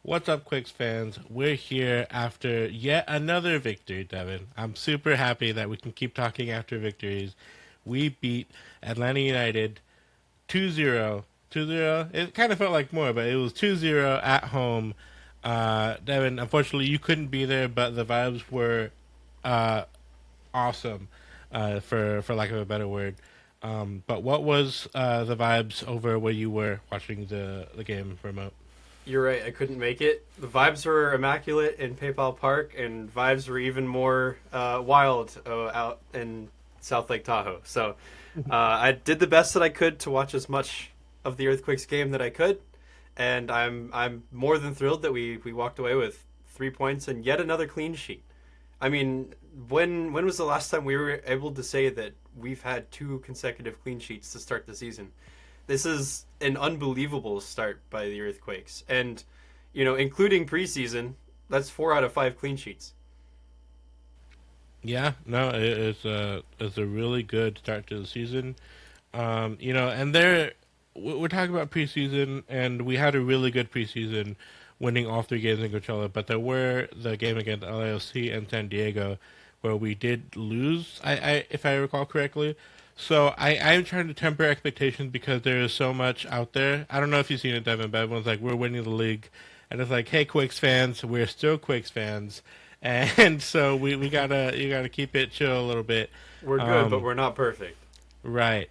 What's up, Quicks fans? We're here after yet another victory, Devin. I'm super happy that we can keep talking after victories. We beat Atlanta United 2-0. 2-0. It kind of felt like more, but it was 2-0 at home. Devin, unfortunately, you couldn't be there, but the vibes were uh, awesome, for lack of a better word. But what was the vibes over where you were watching the game remote? You're right. I couldn't make it. The vibes were immaculate in PayPal Park, and vibes were even more wild out in South Lake Tahoe. So I did the best that I could to watch as much of the Earthquakes game that I could, and I'm more than thrilled that we walked away with 3 points and yet another clean sheet. I mean, when was the last time we were able to say that we've had two consecutive clean sheets to start the season? This is an unbelievable start by the Earthquakes, and including preseason, that's 4 out of 5 clean sheets. Yeah, no, it's a really good start to the season. And we're talking about preseason, and we had a really good preseason, winning all three games in Coachella. But there were the game against LAFC and San Diego, where we did lose. If I recall correctly. So I'm trying to temper expectations because there is so much out there. I don't know if you've seen it, Devin, but everyone's like, we're winning the league. And it's like, hey, Quakes fans, we're still Quakes fans. And so we gotta you gotta keep it chill a little bit. We're good, but Um, we're not perfect. right.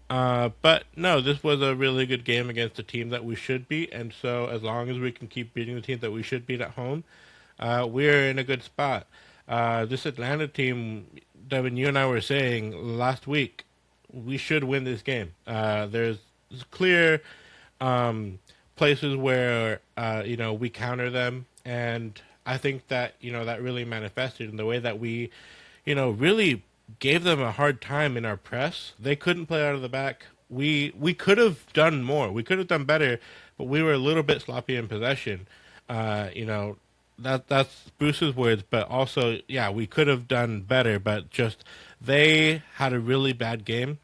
But no, this was a really good game against a team that we should beat, and so as long as we can keep beating the team that we should beat at home, we're in a good spot. This Atlanta team, Devin, you and I were saying last week, we should win this game. There's clear um, places where we counter them, and I think that that really manifested in the way that we really gave them a hard time in our press. They couldn't play out of the back. We could have done more. We could have done better, but we were a little bit sloppy in possession. That's Bruce's words, but also, yeah, we could have done better, but just they had a really bad game,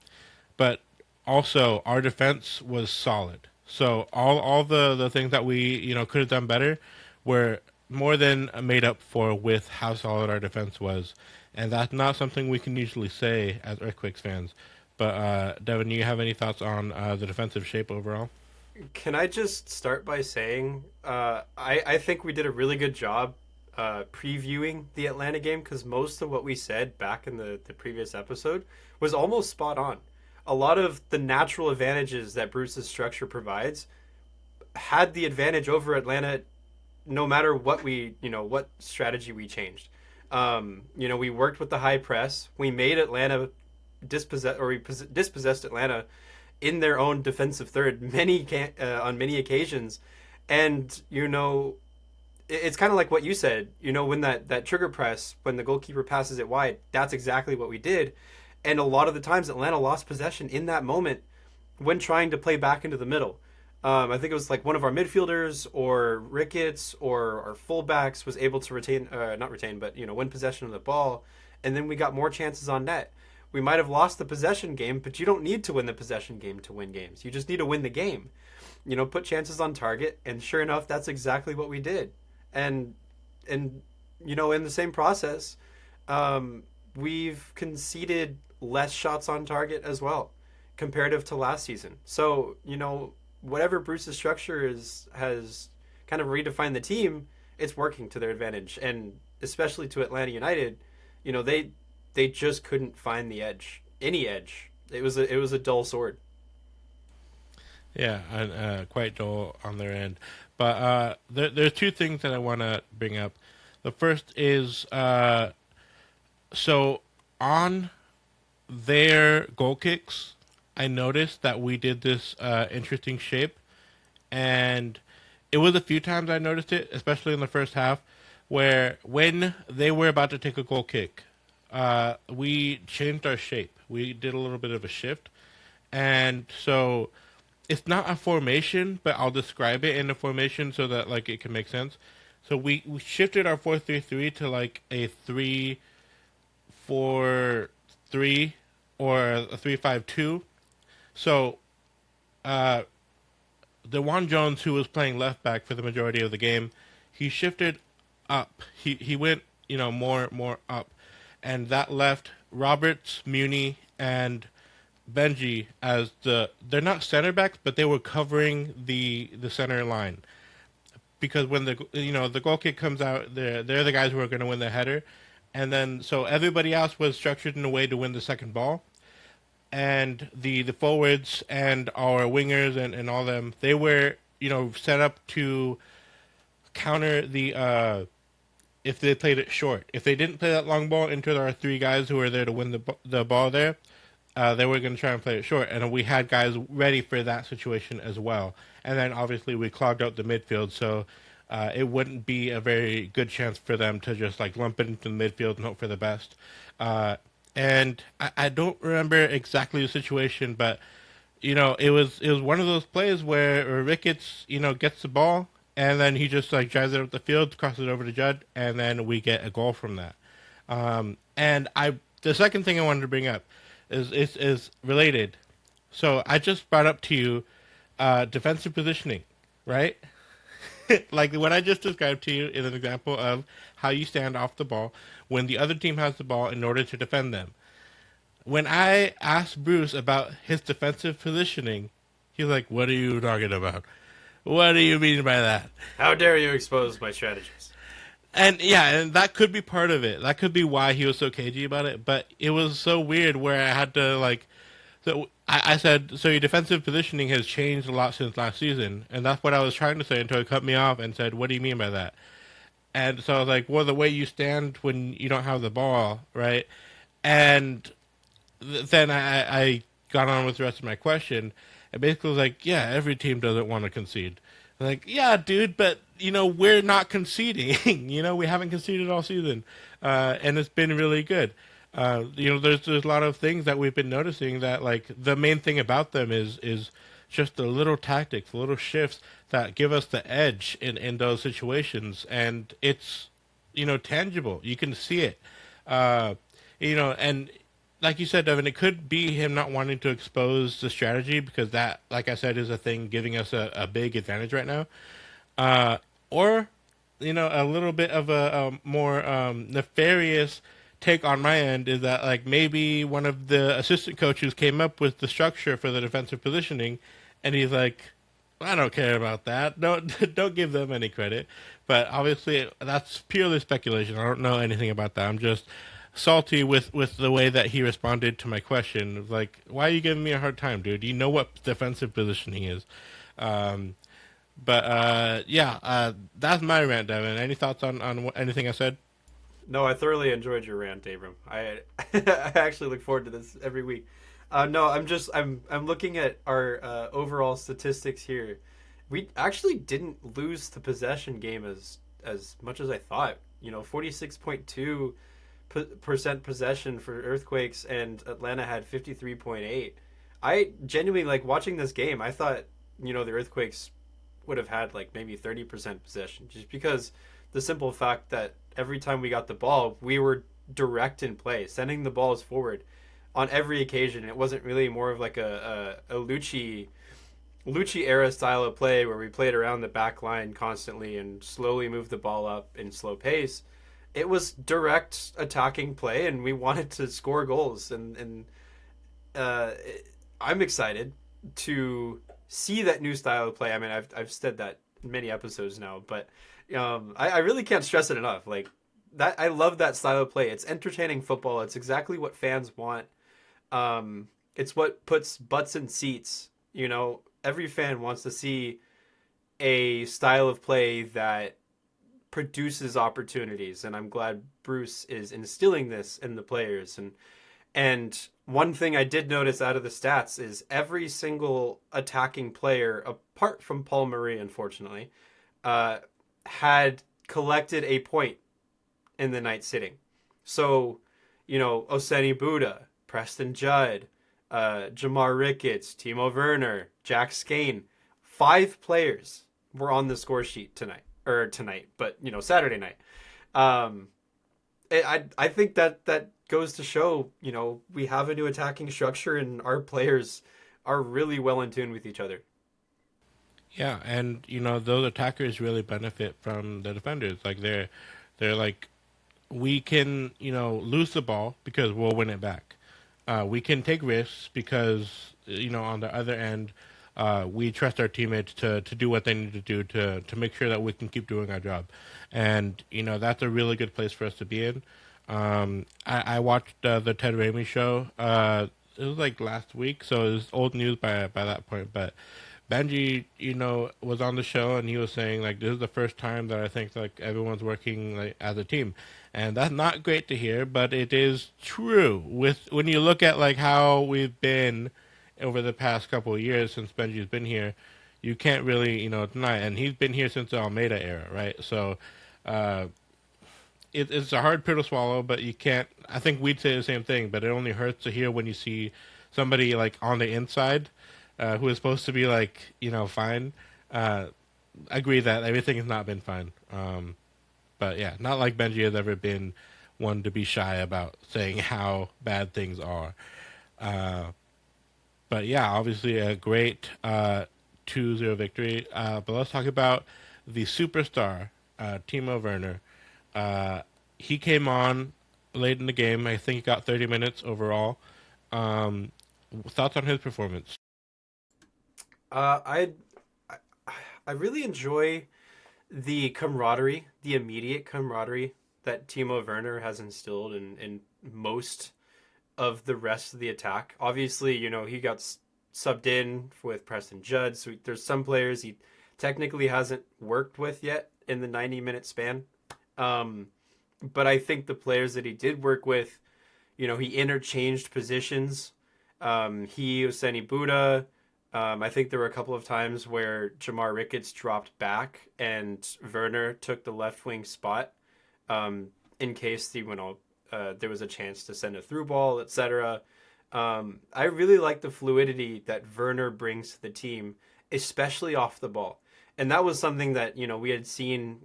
but also our defense was solid. So all the things that we could have done better were more than made up for with how solid our defense was, and that's not something we can usually say as Earthquakes fans. But Devin, do you have any thoughts on the defensive shape overall? Can I just start by saying I think we did a really good job previewing the Atlanta game because most of what we said back in the previous episode was almost spot on. A lot of the natural advantages that Bruce's structure provides had the advantage over Atlanta no matter what strategy we changed. We worked with the high press. We made Atlanta dispossessed Atlanta in their own defensive third on many occasions, and it's kind of like what you said. When that trigger press, when the goalkeeper passes it wide, that's exactly what we did. And a lot of the times, Atlanta lost possession in that moment when trying to play back into the middle. I think it was like one of our midfielders or Ricketts or our fullbacks was able to not retain, but win possession of the ball, and then we got more chances on net. We might have lost the possession game, but you don't need to win the possession game to win games. You just need to win the game. Put chances on target, and sure enough, that's exactly what we did. And in the same process, we've conceded less shots on target as well, comparative to last season. So whatever Bruce's structure has kind of redefined the team, it's working to their advantage, and especially to Atlanta United, they just couldn't find the edge, any edge. It was a dull sword. Yeah, and quite dull on their end. But there's two things that I want to bring up. The first is so on their goal kicks, I noticed that we did this interesting shape, and it was a few times I noticed it, especially in the first half, where when they were about to take a goal kick, we changed our shape. We did a little bit of a shift, and so it's not a formation, but I'll describe it in a formation so that like it can make sense. So we shifted our 4-3-3 to like a 3-4-3 or a 3-5-2. So uh, DeJuan Jones, who was playing left back for the majority of the game, he shifted up. He went more up, and that left Roberts, Muni, and Benji as they're not center backs, but they were covering the center line because when the goal kick comes out, they're the guys who are going to win the header, and then so everybody else was structured in a way to win the second ball, and the forwards and our wingers and all them, they were set up to counter the if they played it short. If they didn't play that long ball into our three guys who were there to win the ball there, they were going to try and play it short, and we had guys ready for that situation as well. And then obviously we clogged out the midfield, so it wouldn't be a very good chance for them to just like lump it into the midfield and hope for the best. And I don't remember exactly the situation, but it was one of those plays where Ricketts gets the ball and then he just like drives it up the field, crosses it over to Judd, and then we get a goal from that. And the second thing I wanted to bring up is related. So I just brought up to you defensive positioning, right? Like what I just described to you is an example of how you stand off the ball when the other team has the ball in order to defend them. When I asked Bruce about his defensive positioning, he's like, "What are you talking about? What do you mean by that?" How dare you expose my strategies? And yeah, and that could be part of it. That could be why he was so cagey about it. But it was so weird where I had to like. So I said, so your defensive positioning has changed a lot since last season, and that's what I was trying to say until he cut me off and said, "What do you mean by that?" And so I was like, "Well, the way you stand when you don't have the ball, right?" And then I got on with the rest of my question, and basically was like, "Yeah, every team doesn't want to concede." I'm like, "Yeah, dude, but we're not conceding. We haven't conceded all season, and it's been really good. There's a lot of things that we've been noticing that like the main thing about them is just the little tactics, the little shifts that give us the edge in those situations, and it's tangible. You can see it, and like you said, Devin, it could be him not wanting to expose the strategy because that, like I said, is a thing giving us a big advantage right now, or a little bit of a more nefarious take on my end is that like maybe one of the assistant coaches came up with the structure for the defensive positioning, and he's like, "I don't care about that. Don't give them any credit." But obviously, that's purely speculation. I don't know anything about that. I'm just salty with the way that he responded to my question. Like, why are you giving me a hard time, dude? You know what defensive positioning is. Um, but that's my rant, Devin. Any thoughts on anything I said? No, I thoroughly enjoyed your rant, Abram. I I actually look forward to this every week. No, I'm looking at our overall statistics here. We actually didn't lose the possession game as much as I thought. 46.2% possession for Earthquakes, and Atlanta had 53.8. I genuinely like watching this game. I thought the Earthquakes would have had like maybe 30% possession, just because the simple fact that every time we got the ball, we were direct in play, sending the balls forward on every occasion. It wasn't really more of like a Lucci era style of play where we played around the back line constantly and slowly moved the ball up in slow pace. It was direct attacking play, and we wanted to score goals. And uh, I'm excited to see that new style of play. I mean, I've said that in many episodes now, but I really can't stress it enough. Like that, I love that style of play. It's entertaining football. It's exactly what fans want. It's what puts butts in seats. Every fan wants to see a style of play that produces opportunities, and I'm glad Bruce is instilling this in the players. And one thing I did notice out of the stats is every single attacking player, apart from Paul Murray, unfortunately, had collected a point in the night sitting. So, Oseni Buddha, Preston Judd, Jamar Ricketts, Timo Werner, Jack Skane, 5 players were on the score sheet tonight, but Saturday night. I think that goes to show, we have a new attacking structure and our players are really well in tune with each other. Yeah, and those attackers really benefit from the defenders. Like they're like we can lose the ball because we'll win it back. We can take risks because on the other end, we trust our teammates to do what they need to do to make sure that we can keep doing our job, and that's a really good place for us to be in. I watched the Ted Ramey show. It was like last week, so it was old news by that point. But Benji, was on the show and he was saying like this is the first time that I think like everyone's working like as a team, and that's not great to hear, but it is true. With when you look at like how we've been over the past couple of years since Benji's been here, you can't really deny it. And he's been here since the Almeida era, right? So uh, it's a hard pill to swallow, but you can't. I think we'd say the same thing, but it only hurts to hear when you see somebody like on the inside who is supposed to be like fine. Uh, agree that everything has not been fine. But yeah, not like Benji has ever been one to be shy about saying how bad things are. Uh, but yeah, obviously a great 2-0 victory. But let's talk about the superstar, Timo Werner. Uh, he came on late in the game. I think he got 30 minutes overall. Um, Thoughts on his performance? Uh, I I I really enjoy the camaraderie, the immediate camaraderie that Timo Werner has instilled in most of the rest of the attack. Obviously, he got subbed in with Preston Judd, so there's some players he technically hasn't worked with yet in the 90-minute span. Um, but I think the players that he did work with, he interchanged positions. He Oseni Buddha. I think there were a couple of times where Jamar Ricketts dropped back and Werner took the left wing spot in case there was a chance to send a through ball, etc. I really like the fluidity that Werner brings to the team, especially off the ball. And that was something that we had seen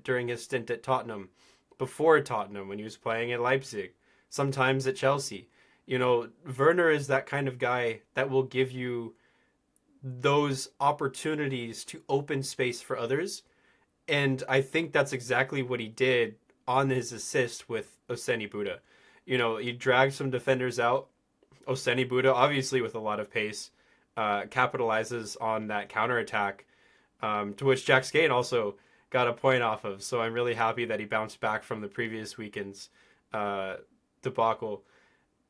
during his stint at Tottenham, before Tottenham when he was playing at Leipzig, sometimes at Chelsea. Werner is that kind of guy that will give you those opportunities to open space for others. And I think that's exactly what he did on his assist with Oseni Buddha. He dragged some defenders out. Oseni Buddha, obviously with a lot of pace, capitalizes on that counterattack, to which Jack Skate also got a point off of. So I'm really happy that he bounced back from the previous weekend's uh, debacle.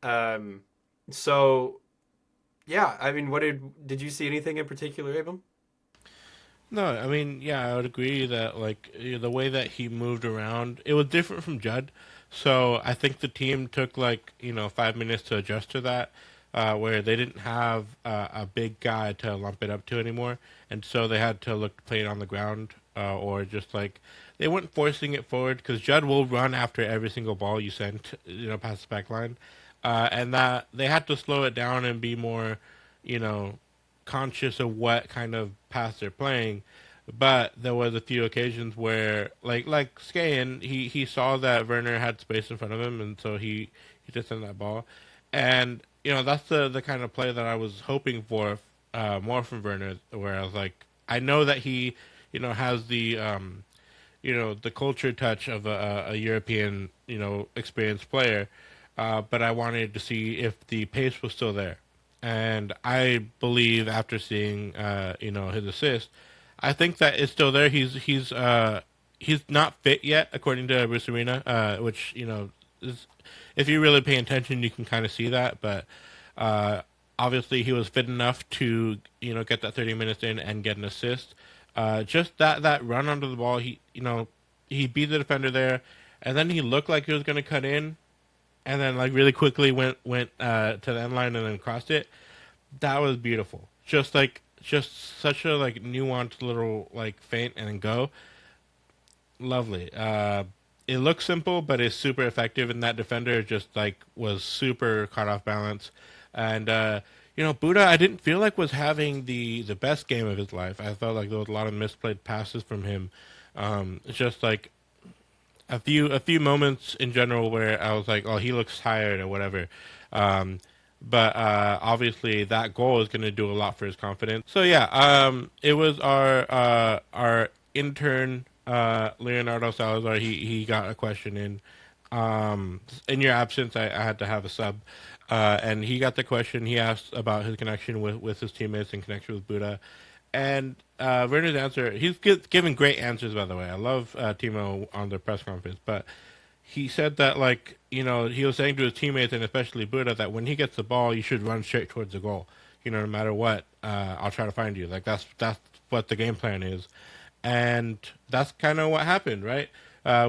Um, so yeah, I mean, what did you see anything in particular, Abram? No, I mean, yeah, I would agree that like the way that he moved around, it was different from Judd. So I think the team took like 5 minutes to adjust to that, where they didn't have a big guy to lump it up to anymore, and so they had to look to play it on the ground, or just like they weren't forcing it forward because Judd will run after every single ball you send, past the back line, and that they had to slow it down and be more, you know, conscious of what kind of pass they're playing. But there was a few occasions where, like Skayen, he saw that Werner had space in front of him, and so he just sent that ball. And that's the kind of play that I was hoping for more from Werner, where I was like, I know that he has the culture touch of a European experienced player, but I wanted to see if the pace was still there. And I believe after seeing his assist, I think that it's still there. He's not fit yet, according to Bruce Arena, which is, if you really pay attention, you can kind of see that. But uh, obviously, he was fit enough to get that 30 minutes in and get an assist. Just that run under the ball, he beat the defender there, and then he looked like he was going to cut in, and then like really quickly went to the end line and then crossed it. That was beautiful. Just such a like nuanced little like feint and then go. Lovely. It looks simple, but it's super effective. And that defender just like was super caught off balance. And Buddha, I didn't feel like was having the best game of his life. I felt like there was a lot of misplayed passes from him. It's just like a few moments in general where I was like, oh, he looks tired or whatever. Um, but obviously that goal is going to do a lot for his confidence. So yeah, it was our intern Leonardo Salazar. He got a question in. In your absence, I had to have a sub, and he got the question. He asked about his connection with his teammates and connection with Buddha, and Werner's answer. He's given great answers, by the way. I love Timo on the press conference, but he said that, like, he was saying to his teammates and especially Buddha that when he gets the ball, you should run straight towards the goal. No matter what, I'll try to find you. Like, that's what the game plan is, and that's kind of what happened, right?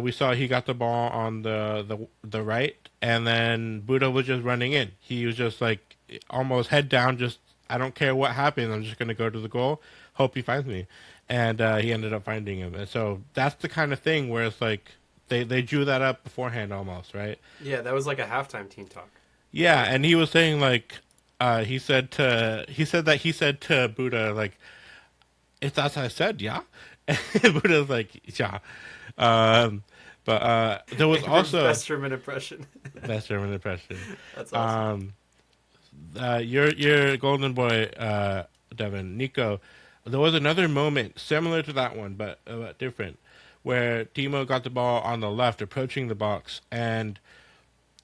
We saw he got the ball on the right, and then Buddha was just running in. He was just like almost head down, just I don't care what happens. I'm just gonna go to the goal. Hope he finds me, and he ended up finding him. And so that's the kind of thing where it's like they drew that up beforehand almost, right? Yeah, that was like a halftime team talk. Yeah, and he was saying like he said to Buddha like if that's what I said, yeah. And Buddha's like yeah, um, but there was Abram's also best German impression. best German impression. That's awesome. Um, your golden boy, Devon, Nico. There was another moment similar to that one, but different, where Timo got the ball on the left, approaching the box, and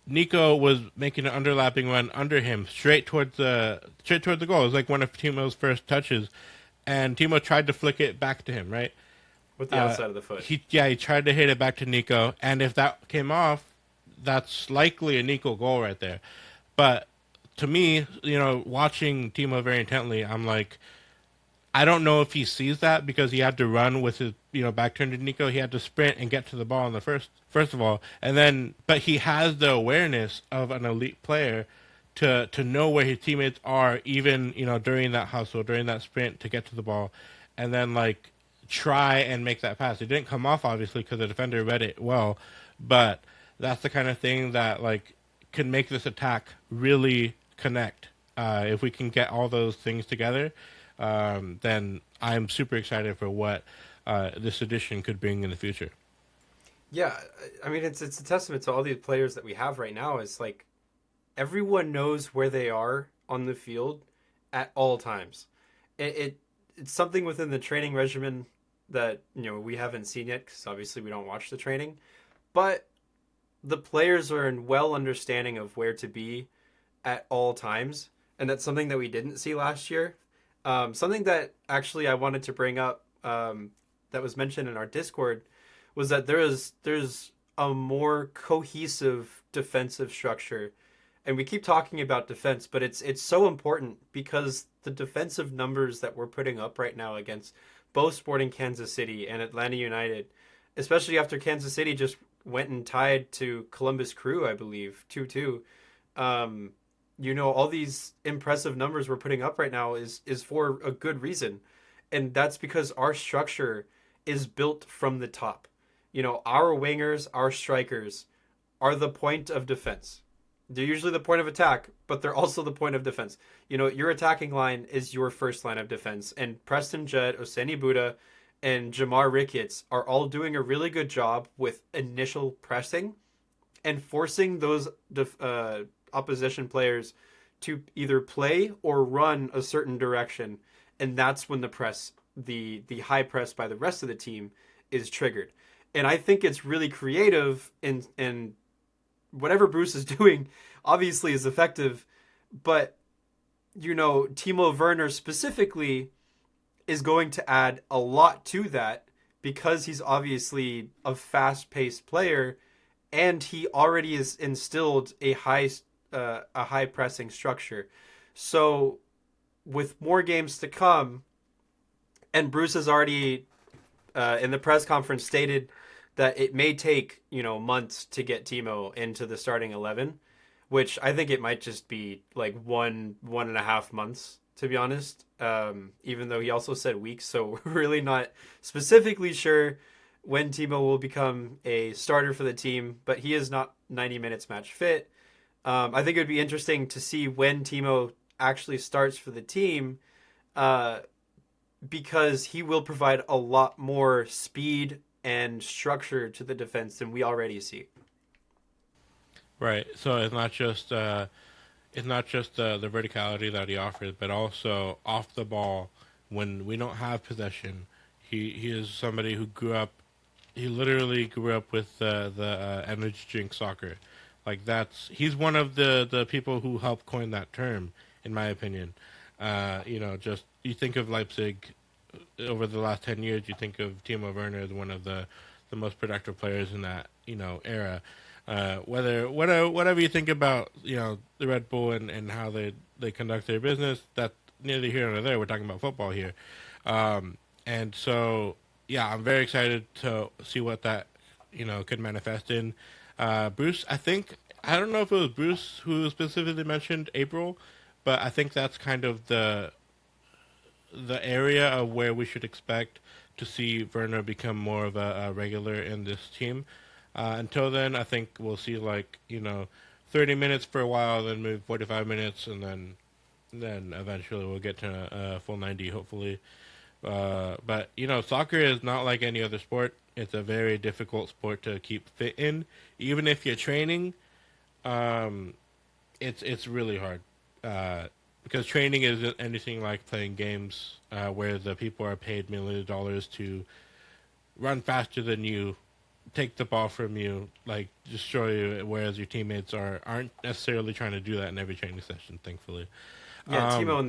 Nico was making an underlapping run under him, straight towards the goal. It was like one of Timo's first touches, and Timo tried to flick it back to him. Right? With the outside of the foot. He tried to hit it back to Nico, and if that came off, that's likely a Nico goal right there. But to me, watching Timo very intently, I'm like, I don't know if he sees that because he had to run with his back turned to Nico. He had to sprint and get to the ball in the first of all, and then but he has the awareness of an elite player to know where his teammates are, even during that hustle, during that sprint to get to the ball, and then like try and make that pass. It didn't come off obviously because the defender read it well, but that's the kind of thing that like can make this attack really connect. If we can get all those things together, then I'm super excited for what this edition could bring in the future. Yeah, I mean it's a testament to all the players that we have right now. Is like everyone knows where they are on the field at all times. It's something within the training regimen that we haven't seen yet because obviously we don't watch the training, but the players are in well understanding of where to be at all times, and that's something that we didn't see last year. Something that actually I wanted to bring up that was mentioned in our Discord was that there's a more cohesive defensive structure, and we keep talking about defense, but it's so important because the defensive numbers that we're putting up right now against both Sporting Kansas City and Atlanta United, especially after Kansas City just went and tied to Columbus Crew, I believe, 2-2. All these impressive numbers we're putting up right now is for a good reason. And that's because our structure is built from the top. Our wingers, our strikers are the point of defense. They're usually the point of attack, but they're also the point of defense. Your attacking line is your first line of defense. And Preston Judd, Oseni Buddha, and Jamar Ricketts are all doing a really good job with initial pressing and forcing those opposition players to either play or run a certain direction, and that's when the high press by the rest of the team is triggered. And I think it's really creative, and whatever Bruce is doing obviously is effective, but Timo Werner specifically is going to add a lot to that because he's obviously a fast-paced player, and he already has instilled a high pressing structure. So with more games to come, and Bruce has already in the press conference stated that it may take months to get Timo into the starting 11, which I think it might just be like 1.5 months, to be honest. Even though he also said weeks, so we're really not specifically sure when Timo will become a starter for the team, but he is not 90 minutes match fit. I think it would be interesting to see when Timo actually starts for the team, because he will provide a lot more speed and structure to the defense than we already see. Right. So it's not just it's not just the verticality that he offers, but also off the ball when we don't have possession. He is somebody who grew up. He literally grew up with the energy drink soccer. Like he's one of the people who helped coin that term, in my opinion. Just you think of Leipzig over the last 10 years, you think of Timo Werner as one of the most productive players in that era. Whatever you think about the Red Bull and how they conduct their business, that's neither here nor there. We're talking about football here, and so yeah, I'm very excited to see what that could manifest in. Bruce, I don't know if it was Bruce who specifically mentioned April, but I think that's kind of the area of where we should expect to see Werner become more of a regular in this team. Until then, I think we'll see 30 minutes for a while, then move 45 minutes, and then eventually we'll get to a full 90, hopefully. But soccer is not like any other sport. It's a very difficult sport to keep fit in. Even if you're training, um, it's really hard. Because training isn't anything like playing games where the people are paid millions of dollars to run faster than you, take the ball from you, like destroy you, whereas your teammates aren't necessarily trying to do that in every training session. Thankfully, Yeah, um, Timo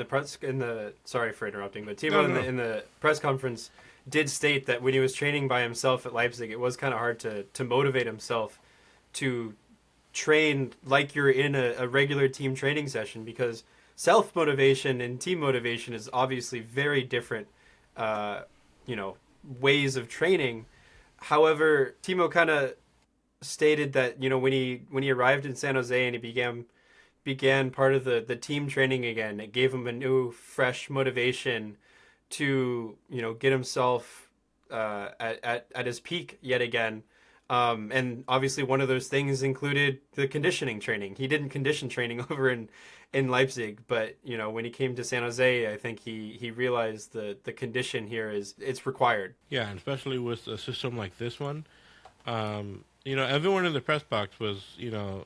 in the sorry for interrupting, but no, Timo no, no. in the press conference did state that when he was training by himself at Leipzig, it was kind of hard to motivate himself to train like you're in a regular team training session because self motivation and team motivation is obviously very different, uh, you know, ways of training. However, Timo kind of stated that when he arrived in San Jose and he began part of the team training again. It gave him a new, fresh motivation to get himself at his peak yet again. And obviously, one of those things included the conditioning training. He didn't condition training over in Leipzig, but when he came to San Jose, I think he realized the condition here is it's required. Yeah, and especially with a system like this one, everyone in the press box was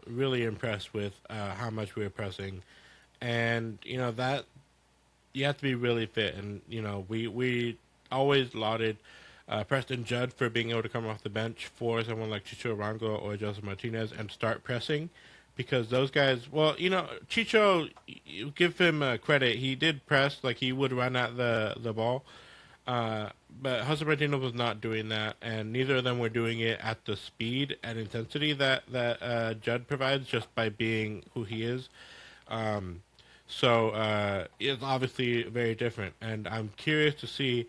really impressed with how much we were pressing, and that you have to be really fit. And we always lauded Preston Judd for being able to come off the bench for someone like Chicho Arango or Joseph Martinez and start pressing, because those guys. Well, Chicho, you give him credit. He did press, like he would run at the ball. But Jose Martinez was not doing that, and neither of them were doing it at the speed and intensity that Judd provides just by being who he is. Um, so it's obviously very different, and I'm curious to see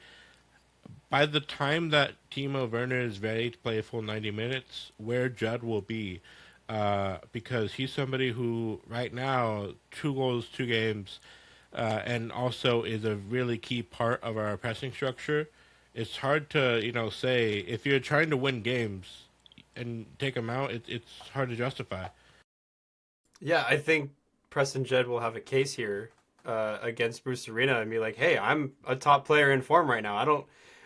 by the time that Timo Werner is ready to play a full 90 minutes, where Judd will be. Because he's somebody who, right now, 2 goals, 2 games, and also is a really key part of our pressing structure. It's hard to, say if you're trying to win games and take them out, it's hard to justify. Yeah, I think Preston Jed will have a case here against Bruce Arena and be like, "Hey, I'm a top player in form right now.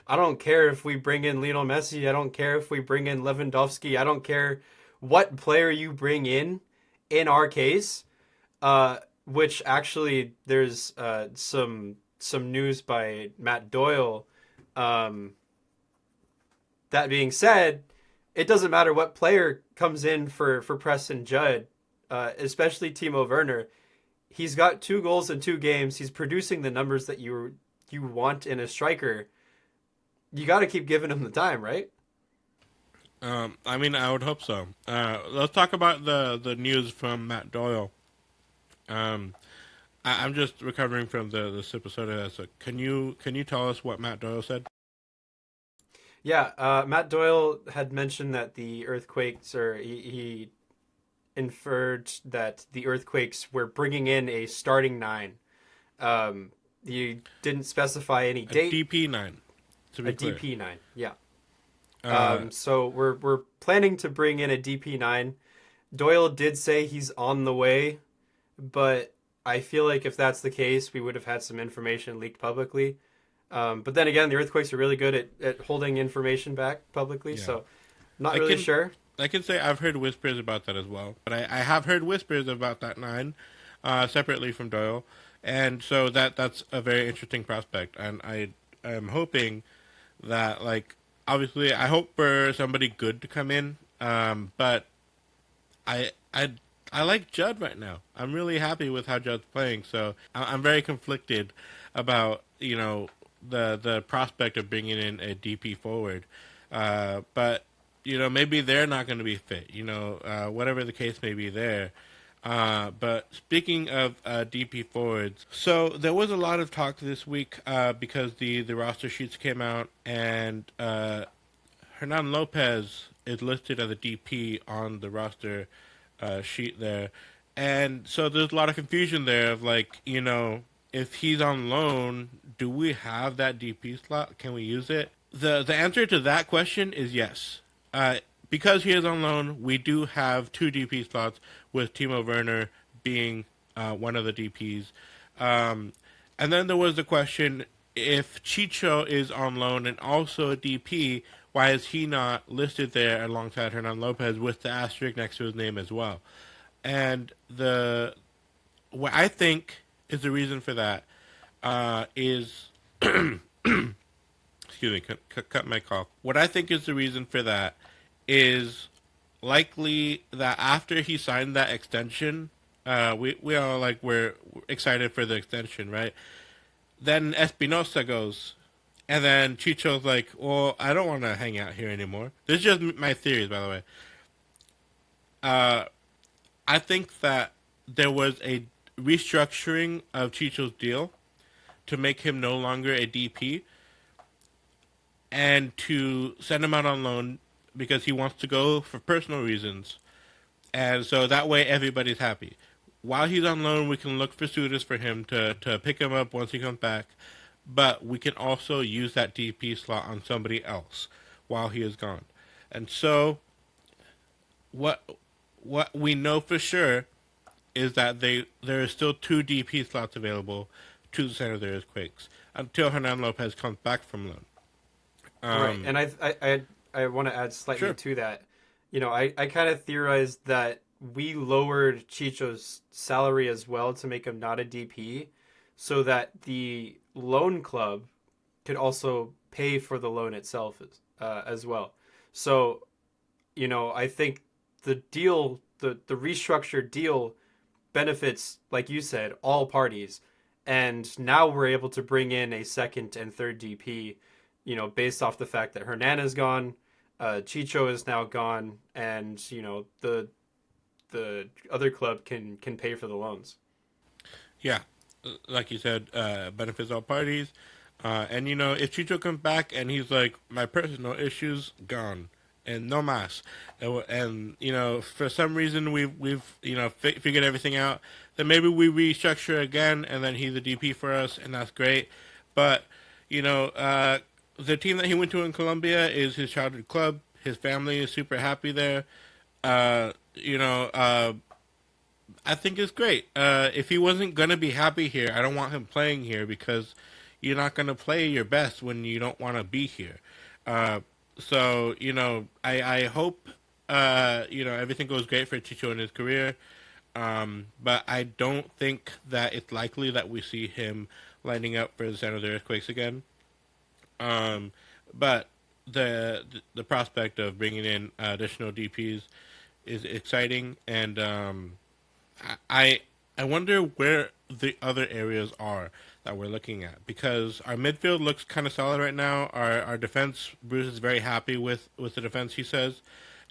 I don't care if we bring in Lionel Messi. I don't care if we bring in Lewandowski. I don't care what player you bring in our case." Which actually, there's some news by Matt Doyle. Um, that being said, it doesn't matter what player comes in for Preston Judd, especially Timo Werner. He's got 2 goals in 2 games. He's producing the numbers that you want in a striker. You got to keep giving him the time, right? I mean, I would hope so. Let's talk about the news from Matt Doyle. Um, I'm just recovering from the sip of soda. So can you tell us what Matt Doyle said? Yeah, Matt Doyle had mentioned that the earthquakes, or he inferred that the earthquakes were bringing in a starting nine. He didn't specify any A date. DP9, to A be clear. DP9, yeah. Uh, So we're planning to bring in a DP9. Doyle did say he's on the way, but I feel like if that's the case, we would have had some information leaked publicly. But then again, the earthquakes are really good at holding information back publicly, yeah, so not I really can sure. I can say I've heard whispers about that as well, but I have heard whispers about that nine. separately from Doyle, and so that's a very interesting prospect, and I am hoping that like obviously I hope for somebody good to come in, but I I I like Judd right now. I'm really happy with how Judd's playing, so I'm very conflicted about the prospect of bringing in a DP forward, but maybe they're not going to be fit. Whatever the case may be there. But speaking of DP forwards, so there was a lot of talk this week because the roster sheets came out, and Hernan Lopez is listed as a DP on the roster sheet there. And so there's a lot of confusion there of like, if he's on loan, do we have that DP slot? Can we use it? The answer to that question is yes. Because he is on loan, we do have two DP slots, with Timo Werner being one of the DPs. And then there was the question, if Chicho is on loan and also a DP, why is he not listed there alongside Hernan Lopez with the asterisk next to his name as well? And what I think is the reason for that is excuse me, cut my cough. What I think is the reason for that is likely that after he signed that extension, we all like we're excited for the extension, right? Then Espinosa goes, and then Chicho's like, "Well, I don't want to hang out here anymore." This is just my theories, by the way. I think that there was a restructuring of Chicho's deal to make him no longer a DP and to send him out on loan because he wants to go for personal reasons. And so that way everybody's happy. While he's on loan, we can look for suitors for him to pick him up once he comes back. But we can also use that DP slot on somebody else while he is gone. And so what we know for sure is that there are still two DP slots available to the San Jose Earthquakes until Hernan Lopez comes back from loan. Right, and I want to add slightly Sure. to that. I kind of theorized that we lowered Chicho's salary as well to make him not a DP, so that the loan club could also pay for the loan itself as well. So, I think the deal, the restructured deal, benefits, like you said, all parties. And now we're able to bring in a second and third DP, based off the fact that Hernan is gone, Chicho is now gone, and the other club can pay for the loans. Yeah, like you said, benefits all parties. And if Chicho comes back and he's like, my personal issues gone and no mas, and for some reason we've figured everything out, then maybe we restructure again, and then he's a DP for us, and that's great. But the team that he went to in Colombia is his childhood club. His family is super happy there. Uh, you know, uh, I think it's great. If he wasn't gonna be happy here, I don't want him playing here because you're not gonna play your best when you don't want to be here. Uh, so I hope everything goes great for Chicho in his career. But I don't think that it's likely that we see him lining up for the San Jose Earthquakes again. Um, but the prospect of bringing in additional DPS is exciting, and I I wonder where the other areas are that we're looking at because our midfield looks kind of solid right now. Our defense, Bruce is very happy with the defense, he says,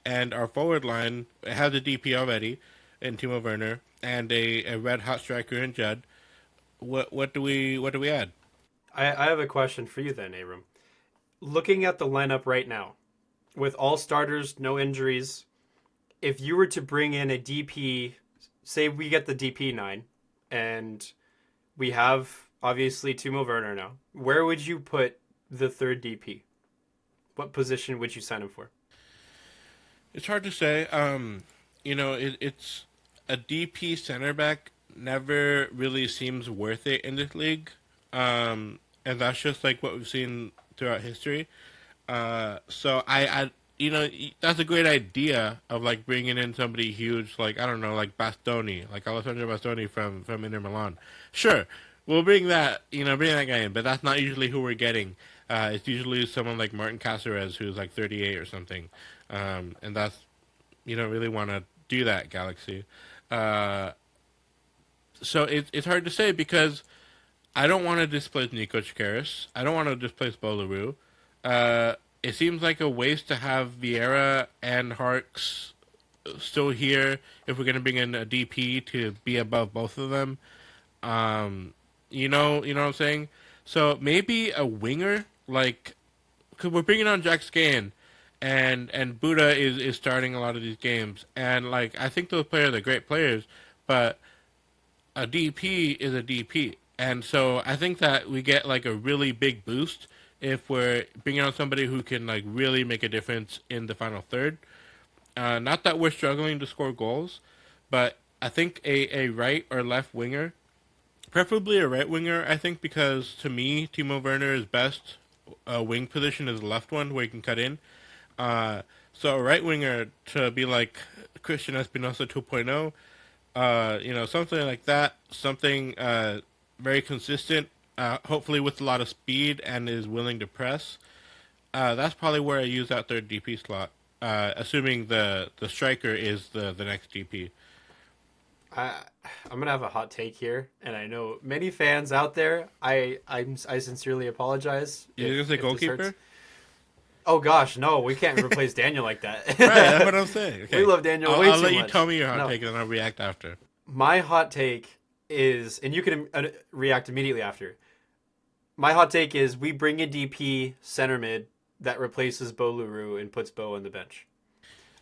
and our forward line has a DP already in Timo Werner and a red hot striker in Judd. What do we add? I have a question for you then, Abram. Looking at the lineup right now, with all starters, no injuries, if you were to bring in a DP, say we get the DP 9, and we have obviously Timo Werner now, where would you put the third DP? What position would you sign him for? It's hard to say. It's a DP center back never really seems worth it in this league, and that's just like what we've seen throughout history. So I that's a great idea of like bringing in somebody huge, like I don't know, like Bastoni, like Alessandro Bastoni from Inter Milan. Sure, we'll bring that, bring that guy in, but that's not usually who we're getting. It's usually someone like Martin Caceres, who's like 38 or something, and that's you don't really want to do that, Galaxy. Uh, so it's hard to say because I don't want to displace Nico Chikaris. I don't want to displace Bolaru. Uh, it seems like a waste to have Vieira and Harks still here if we're going to bring in a DP to be above both of them. Um, you know what I'm saying? So maybe a winger, like, because we're bringing on Jack Scan, and Buddha is starting a lot of these games, and like I think those players are great players, but a DP is a DP. And so I think that we get like a really big boost if we're bringing on somebody who can like really make a difference in the final third. Not that we're struggling to score goals, but I think a right or left winger, preferably a right winger, I think because to me, Timo Werner is best. Wing position is the left one where he can cut in. Uh, so a right winger to be like Christian Espinosa 2.0, something like that. Something very consistent, hopefully with a lot of speed and is willing to press. That's probably where I use that third DP slot, assuming the striker is the next DP. I I'm gonna have a hot take here, and I know many fans out there. I sincerely apologize You're gonna say if this hurts. goalkeeper, Oh gosh, no, we can't replace Daniel like right? That's that. what I'm saying. We Okay, love Daniel way I'll too let you tell much. me your hot No, take and then I'll react after. my hot take is, and you can react immediately after. My hot take is we bring a DP center mid that replaces Bo Luru and puts Bo on the bench.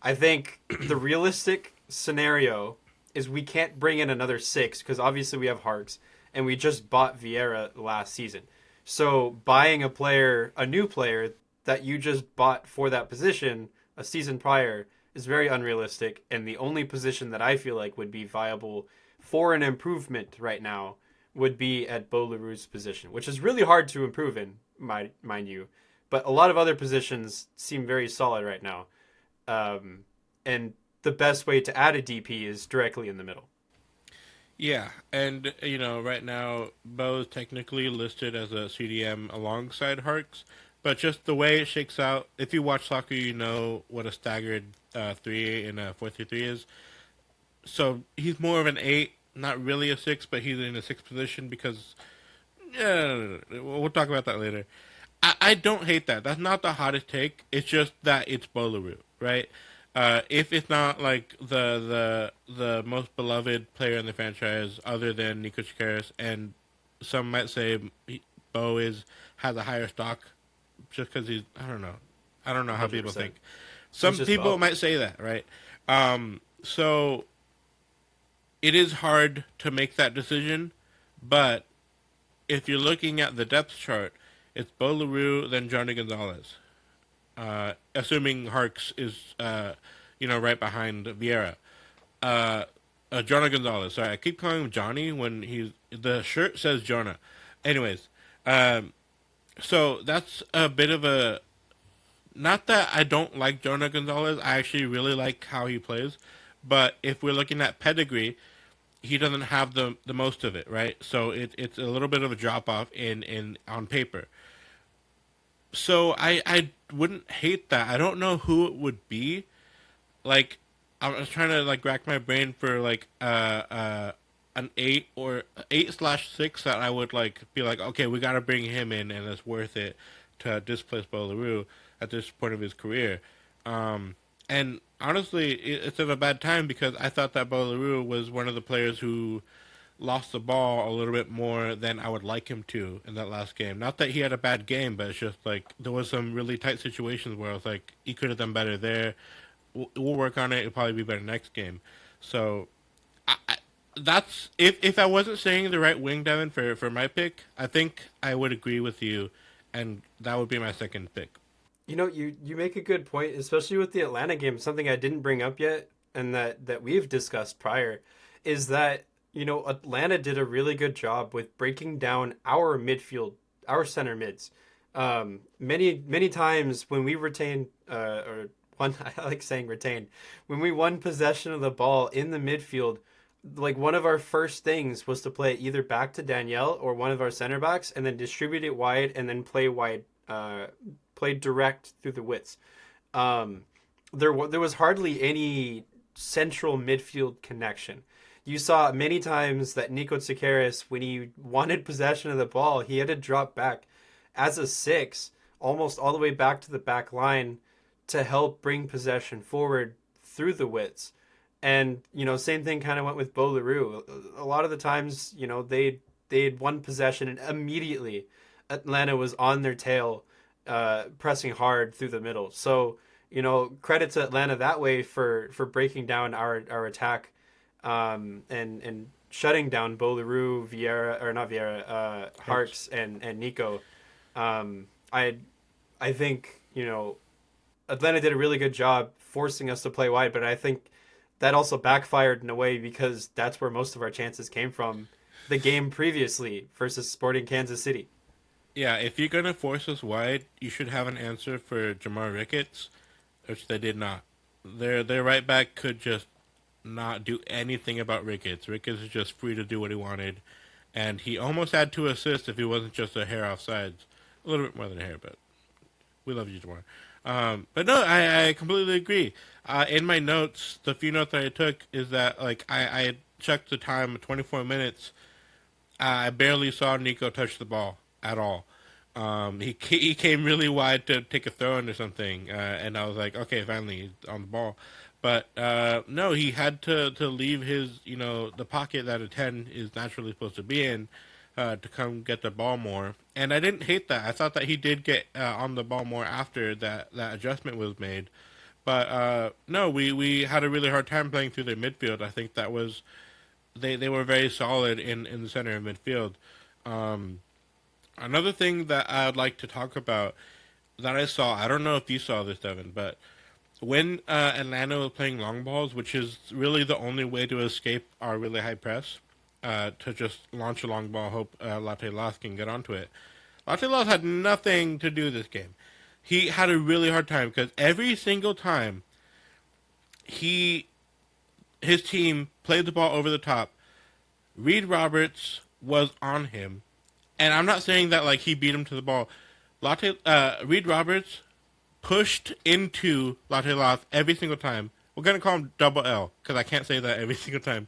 I think the realistic scenario is we can't bring in another six because obviously we have Harks and we just bought Vieira last season. So buying a new player that you just bought for that position a season prior is very unrealistic. And the only position that I feel like would be viable for an improvement right now would be at Bo LaRue's position, which is really hard to improve in, mind you. But a lot of other positions seem very solid right now. And the best way to add a DP is directly in the middle. Yeah, and right now Bo is technically listed as a CDM alongside Harks, but just the way it shakes out, if you watch soccer, you know what a staggered three in a 4-3-3 is. So he's more of an eight, not really a six, but he's in a six position because yeah, we'll talk about that later. I don't hate that. That's not the hottest take. It's just that it's Bolaru, right? If it's not like the most beloved player in the franchise, other than Nico Chikaris, and some might say Bo has a higher stock just because he's I don't know how people 100%. think. He's Some just people Bo. might say that, right? So it is hard to make that decision, but if you're looking at the depth chart, it's Bo LaRue, then Johnny Gonzalez. Assuming Harks is, right behind Vieira. Uh, Jonah Gonzalez. Sorry, I keep calling him Johnny when the shirt says Jonah. Anyways, um, so that's a bit of a. Not that I don't like Jonah Gonzalez. I actually really like how he plays. But if we're looking at pedigree, he doesn't have the most of it, right? So it's a little bit of a drop off in on paper. So I wouldn't hate that. I don't know who it would be. Like I was trying to like rack my brain for like an eight or 8/6 that I would like be like, okay, we got to bring him in, and it's worth it to displace Bolaru at this point of his career. And honestly, it's at a bad time because I thought that Bolaru was one of the players who lost the ball a little bit more than I would like him to in that last game. Not that he had a bad game, but it's just like there was some really tight situations where I was like, he could have done better there. We'll work on it. It'll probably be better next game. So that's if I wasn't saying the right wing, Devin, for my pick, I think I would agree with you, and that would be my second pick. You make a good point, especially with the Atlanta game. Something I didn't bring up yet, and that we've discussed prior, is that Atlanta did a really good job with breaking down our midfield, our center mids. Many times when we retain or won, I like saying retained, when we won possession of the ball in the midfield, like one of our first things was to play either back to Danielle or one of our center backs, and then distribute it wide, and then play wide, play direct through the widths. Um, there was hardly any central midfield connection. You saw many times that Nico Tsikeris, when he wanted possession of the ball, he had to drop back as a six, almost all the way back to the back line to help bring possession forward through the widths. And same thing kind of went with Bo LaRue. A lot of the times, they'd won possession and immediately Atlanta was on their tail, pressing hard through the middle. So credit to Atlanta that way for breaking down our attack, and shutting down Bo LaRue, Vieira, or not Vieira, Harks and Nico. I think Atlanta did a really good job forcing us to play wide, but I think that also backfired in a way because that's where most of our chances came from the game previously versus Sporting Kansas City. Yeah, if you're gonna force us wide, you should have an answer for Jamar Ricketts, which they did not. Their right back could just not do anything about Ricketts. Ricketts is just free to do what he wanted, and he almost had 2 assists if he wasn't just a hair off sides. A little bit more than a hair, but we love you, Jamar. But no, I completely agree. In my notes, the few notes that I took is that like I checked the time, 24 minutes. I barely saw Nico touch the ball at all. He came really wide to take a throw in or something, and I was like, okay, finally he's on the ball. But no, he had to leave his the pocket that a 10 is naturally supposed to be in, to come get the ball more. And I didn't hate that. I thought that he did get on the ball more after that adjustment was made. But no, we had a really hard time playing through their midfield. I think that was they were very solid in the center of midfield. Another thing that I'd like to talk about that I saw, I don't know if you saw this, Devin, but when Atlanta was playing long balls, which is really the only way to escape our really high press, to just launch a long ball, hope Latte Loss can get onto it. Latte Loss had nothing to do this game. He had a really hard time because every single time his team played the ball over the top, Reed Roberts was on him. And I'm not saying that like he beat him to the ball. Reed Roberts pushed into Latte Loss every single time. We're gonna call him Double L because I can't say that every single time.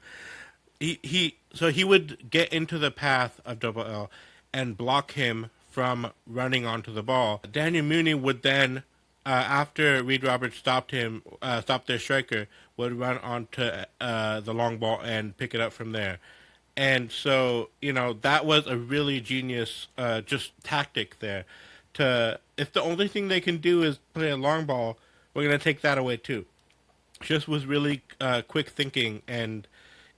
So he would get into the path of Double L and block him from running onto the ball. Daniel Mooney would then, after Reed Roberts stopped their striker, would run onto the long ball and pick it up from there. And so, that was a really genius just tactic there. If the only thing they can do is play a long ball, we're going to take that away too. Just was really quick thinking, and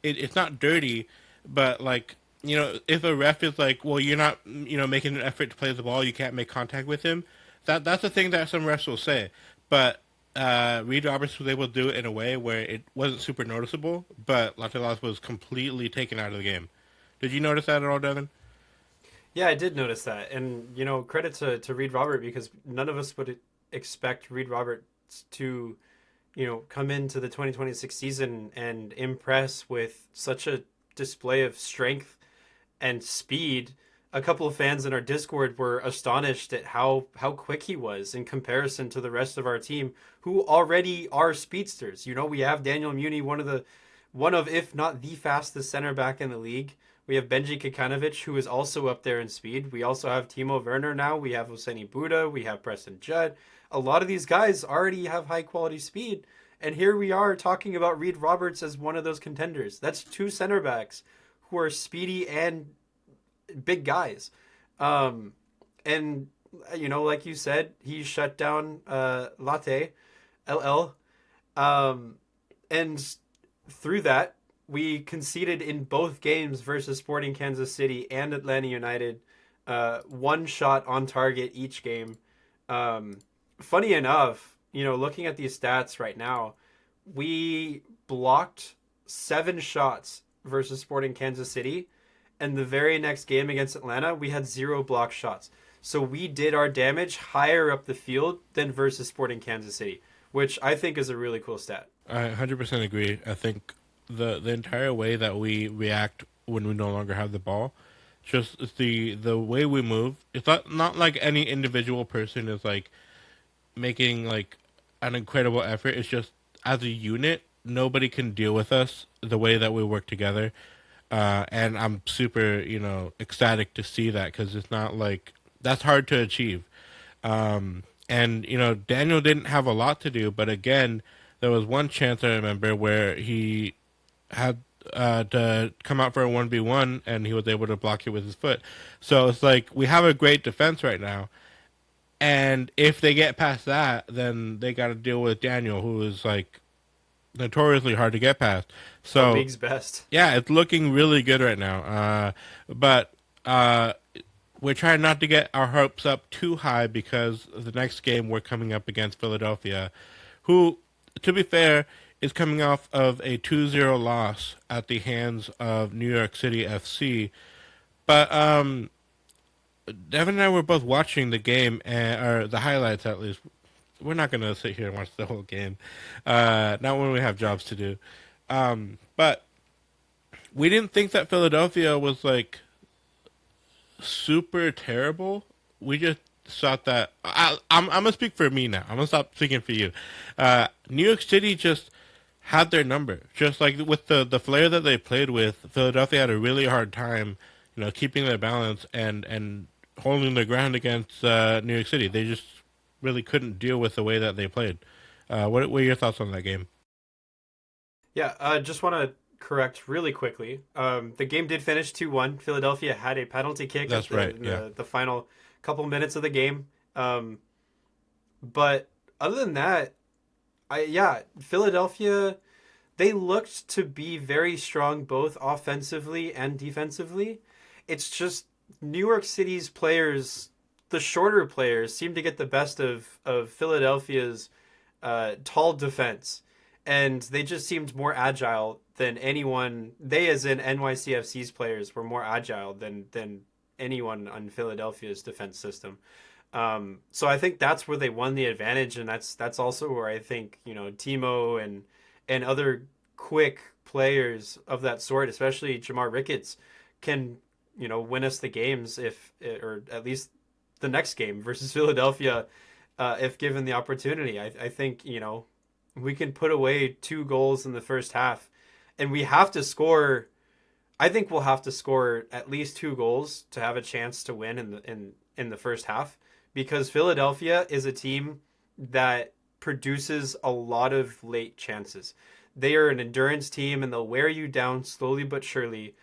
it's not dirty, but like, if a ref is like, well, you're not, making an effort to play the ball, you can't make contact with him. That's the thing that some refs will say. But Reed Roberts was able to do it in a way where it wasn't super noticeable, but Latelas was completely taken out of the game. Did you notice that at all, Devin? Yeah, I did notice that, and credit to Reed Robert because none of us would expect Reed Roberts to come into the 2026 season and impress with such a display of strength and speed. A couple of fans in our Discord were astonished at how quick he was in comparison to the rest of our team, who already are speedsters. We have Daniel Mooney, one of if not the fastest center back in the league. We have Benji Kikanovic, who is also up there in speed. We also have Timo Werner now. We have Oseni Buda. We have Preston Judd. A lot of these guys already have high quality speed. And here we are talking about Reed Roberts as one of those contenders. That's two center backs who are speedy and big guys. And like you said, he shut down Latte LL. And through that, we conceded in both games versus Sporting Kansas City and Atlanta United, one shot on target each game. Funny enough, looking at these stats right now, we blocked 7 shots versus Sporting Kansas City, and the very next game against Atlanta, we had 0 blocked shots. So we did our damage higher up the field than versus Sporting Kansas City. which I think is a really cool stat. I 100% agree. I think the entire way that we react when we no longer have the ball, just the way we move. It's not like any individual person is like making like an incredible effort. It's just as a unit, nobody can deal with us the way that we work together. And I'm super, ecstatic to see that because it's not like that's hard to achieve. And Daniel didn't have a lot to do, but again, there was one chance I remember where he had to come out for a 1v1 and he was able to block it with his foot. So it's like we have a great defense right now. And if they get past that, then they got to deal with Daniel, who is like notoriously hard to get past. The So league's best. yeah, it's looking really good right now. But we're trying not to get our hopes up too high because the next game we're coming up against Philadelphia, who, to be fair, is coming off of a 2-0 loss at the hands of New York City FC. But Devin and I were both watching the game, or the highlights at least. We're not going to sit here and watch the whole game. Not when we have jobs to do. But we didn't think that Philadelphia was like super terrible. We just thought that I'm gonna speak for me now. I'm gonna stop speaking for you. New York City just had their number. Just like with the flair that they played with, Philadelphia had a really hard time, keeping their balance and holding their ground against New York City. They just really couldn't deal with the way that they played. What are your thoughts on that game? Yeah, just want to correct really quickly. The game did finish 2-1. Philadelphia had a penalty kick at That's right. in Yeah. the final couple minutes of the game. But other than that, Philadelphia, they looked to be very strong both offensively and defensively. It's just New York City's players, the shorter players, seem to get the best of Philadelphia's tall defense, and they just seemed more agile than anyone. They, as in NYCFC's players, were more agile than anyone on Philadelphia's defense system. So I think that's where they won the advantage, and that's also where I think Timo and other quick players of that sort, especially Jamar Ricketts, can win us the games if or at least the next game versus Philadelphia if given the opportunity. I think we can put away 2 goals in the first half, and we have to score. I think we'll have to score at least 2 goals to have a chance to win in the first half, because Philadelphia is a team that produces a lot of late chances. They are an endurance team, and they'll wear you down slowly but surely.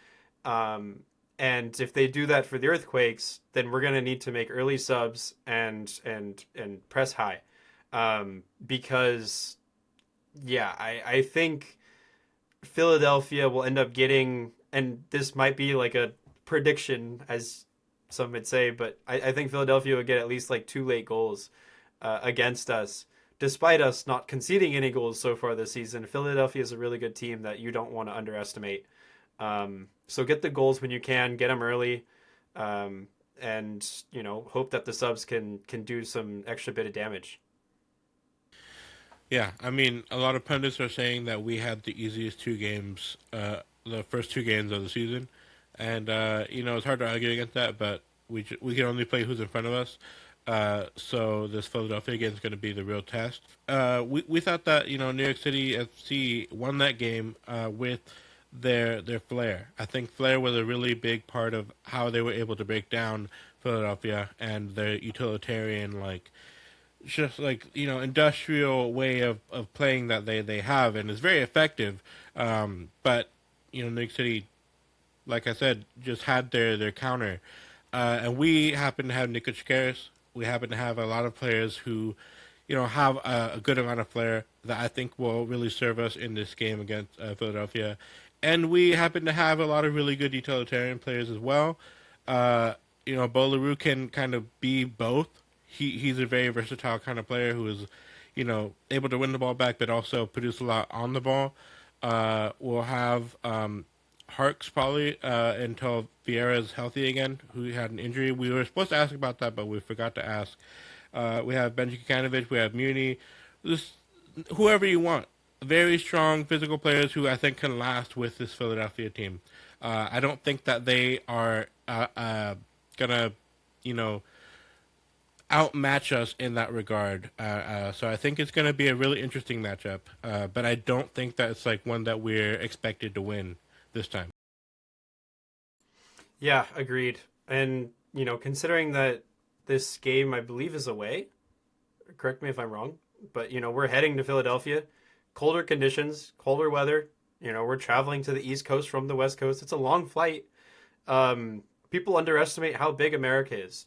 And if they do that for the Earthquakes, then we're going to need to make early subs and press high, because I think Philadelphia will end up getting, and this might be like a prediction, as some would say, but I think Philadelphia would get at least like 2 late goals against us, despite us not conceding any goals so far this season. Philadelphia is a really good team that you don't want to underestimate. So get the goals when you can, get them early, and hope that the subs can do some extra bit of damage. Yeah, I mean, a lot of pundits are saying that we had the easiest 2 games, the first 2 games of the season, and it's hard to argue against that. But we can only play who's in front of us. So this Philadelphia game is going to be the real test. We thought that New York City FC won that game with their flair. I think flair was a really big part of how they were able to break down Philadelphia and their utilitarian just industrial way of playing that they have, and it's very effective. But New York City, like I said, just had their counter, and we happen to have Nico Chikeris. We happen to have a lot of players who, have a good amount of flair that I think will really serve us in this game against Philadelphia. And we happen to have a lot of really good utilitarian players as well. Bo LaRue can kind of be both. He's a very versatile kind of player who is, able to win the ball back, but also produce a lot on the ball. We'll have Harks probably until Vieira is healthy again, who had an injury. We were supposed to ask about that, but we forgot to ask. We have Benji Kikanovic. We have Muni. whoever you want. Very strong physical players who I think can last with this Philadelphia team. I don't think that they are gonna, you know, outmatch us in that regard. So I think it's gonna be a really interesting matchup. But I don't think that it's like one that we're expected to win this time. Yeah, agreed. And considering that this game, I believe, is away. Correct me if I'm wrong, but we're heading to Philadelphia. Colder conditions, colder weather. We're traveling to the East Coast from the West Coast. It's a long flight. People underestimate how big America is.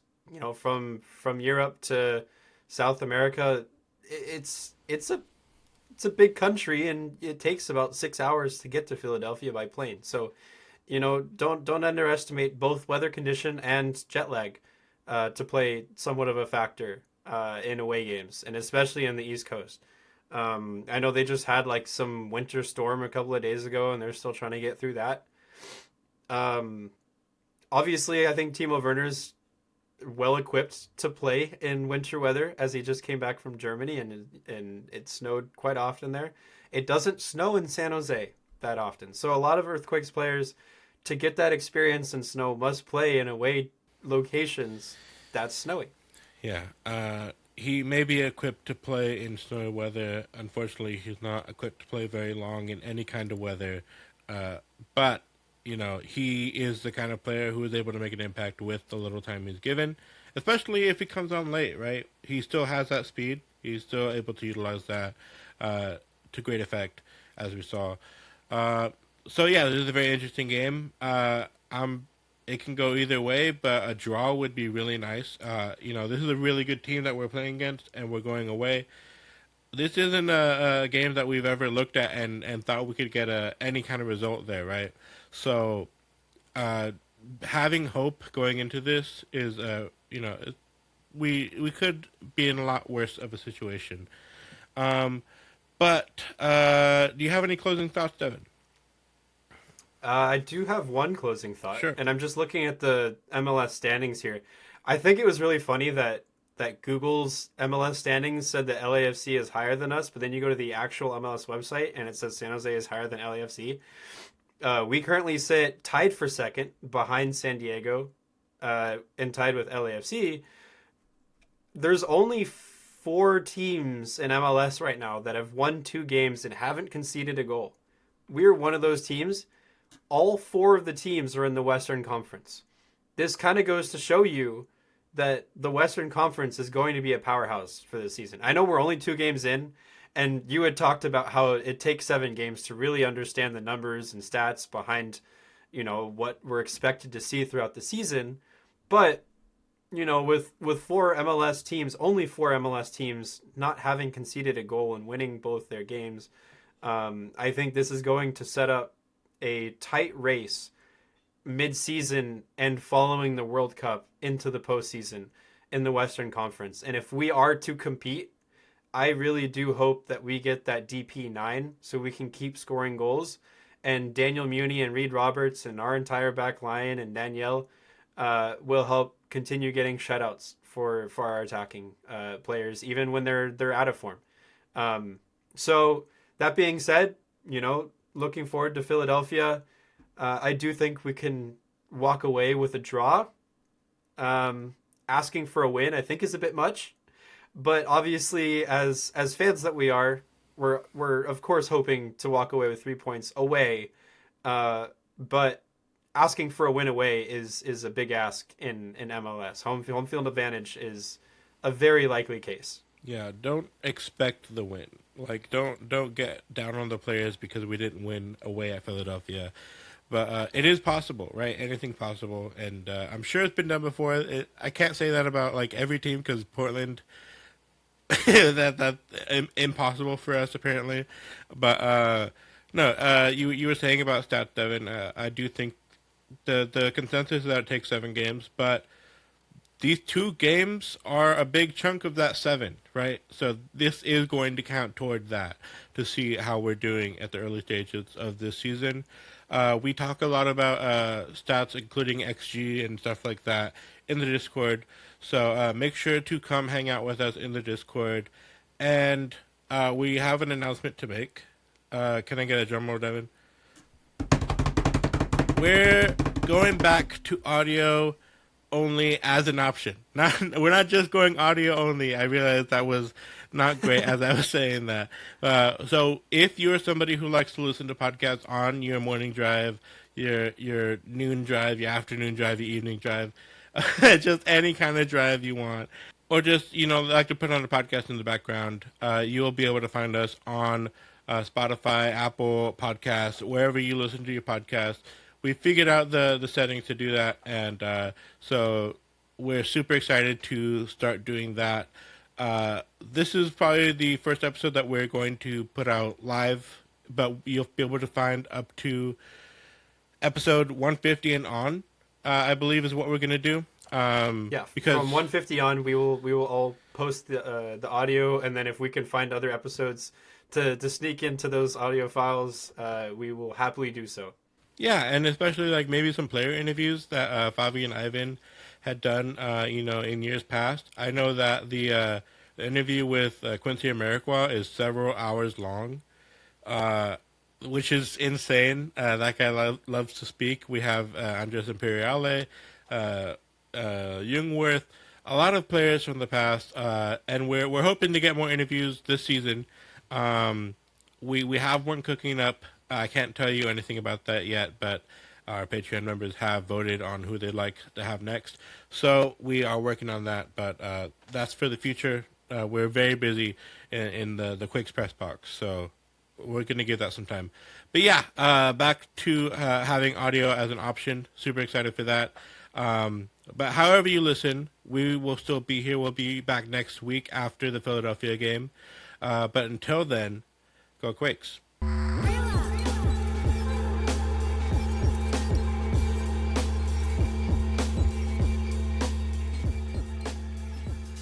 From Europe to South America, it's a big country, and it takes about 6 hours to get to Philadelphia by plane. So, don't underestimate both weather condition and jet lag to play somewhat of a factor in away games, and especially in the East Coast. I know they just had like some winter storm a couple of days ago, and they're still trying to get through that. Um, Obviously, I think Timo Werner's well equipped to play in winter weather, as he just came back from Germany, and it snowed quite often there. It doesn't snow in San Jose that often, so a lot of Earthquakes players, to get that experience in snow, must play in away locations that's snowy. Yeah. He may be equipped to play in snowy weather. Unfortunately, he's not equipped to play very long in any kind of weather. Uh, but he is the kind of player who is able to make an impact with the little time he's given, especially if he comes on late. Right? He still has that speed. He's still able to utilize that to great effect, as we saw. Uh, so yeah, this is a very interesting game. I'm It can go either way, but a draw would be really nice. This is a really good team that we're playing against, and we're going away. This isn't a game that we've ever looked at and thought we could get any kind of result there, right? So, uh, having hope going into this is, we could be in a lot worse of a situation. Um, but do you have any closing thoughts, Devin? I do have one closing thought, Sure. and I'm just looking at the MLS standings here. I think it was really funny that Google's MLS standings said that LAFC is higher than us, but then you go to the actual MLS website and it says San Jose is higher than LAFC. We currently sit tied for second behind San Diego, and tied with LAFC. There's only four teams in MLS right now that have won two games and haven't conceded a goal. We're one of those teams. All four of the teams are in the Western Conference. This kind of goes to show you that the Western Conference is going to be a powerhouse for this season. I know we're only 2 games in, and you had talked about how it takes 7 games to really understand the numbers and stats behind, what we're expected to see throughout the season. But, with only four MLS teams not having conceded a goal and winning both their games, I think this is going to set up a tight race mid-season and following the World Cup into the postseason in the Western Conference. And if we are to compete, I really do hope that we get that DP9 so we can keep scoring goals. And Daniel Muni and Reed Roberts and our entire back line and Danielle will help continue getting shutouts for our attacking players, even when they're out of form. So that being said, looking forward to Philadelphia. I do think we can walk away with a draw. Asking for a win, I think, is a bit much, but obviously, as fans that we are, we're of course hoping to walk away with 3 points away. But asking for a win away is a big ask in MLS. Home field advantage is a very likely case. Yeah, don't expect the win. Like, don't get down on the players because we didn't win away at Philadelphia. But it is possible, right? Anything possible, and I'm sure it's been done before. I can't say that about like every team because Portland, that impossible for us apparently. But no, you were saying about stats, Devin. I do think the consensus is that it takes 7 games, but these 2 games are a big chunk of that 7, right? So this is going to count toward that to see how we're doing at the early stages of this season. We talk a lot about stats, including XG and stuff like that, in the Discord. So make sure to come hang out with us in the Discord. And we have an announcement to make. Can I get a drum roll, Devin? We're going back to audio only as an option. Not we're not just going audio only. I realized that was not great as I was saying that. So if you're somebody who likes to listen to podcasts on your morning drive, your noon drive, your afternoon drive, your evening drive, just any kind of drive you want, or just like to put on a podcast in the background, you'll be able to find us on Spotify, Apple Podcasts, wherever you listen to your podcast. We figured out the settings to do that, and so we're super excited to start doing that. This is probably the first episode that we're going to put out live, but you'll be able to find up to episode 150 and on. I believe is what we're going to do. Yeah, Because from 150 on, we will all post the audio, and then if we can find other episodes to sneak into those audio files, we will happily do so. yeah, and especially like maybe some player interviews that Fabi and Ivan had done, in years past. I know that the interview with Quincy Amarikwa is several hours long, uh, which is insane. That guy loves to speak. We have Andres Imperiale, uh, Jungwirth, a lot of players from the past, and we're hoping to get more interviews this season. Um, we have one cooking up. I can't tell you anything about that yet, but our Patreon members have voted on who they'd like to have next. So we are working on that, but that's for the future. We're very busy in the Quakes press box, so we're going to give that some time. But yeah, back to having audio as an option. Super excited for that. But however you listen, we will still be here. We'll be back next week after the Philadelphia game. But until then, go Quakes.